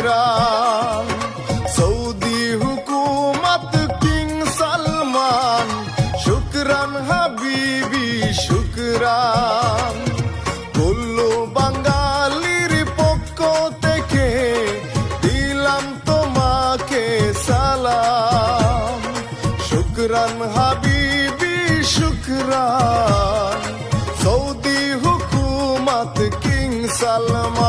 শুকরান। Saudi হুকুমত king Salman, শুকরান হাবিবি শুকরান। কুল্লু বাঙালির পক্ষ থেকে দিলাম তোমাকে সালাম। শুকরান হাবিবি শুকরান, সৌদি হুকুমত কিং সালমান।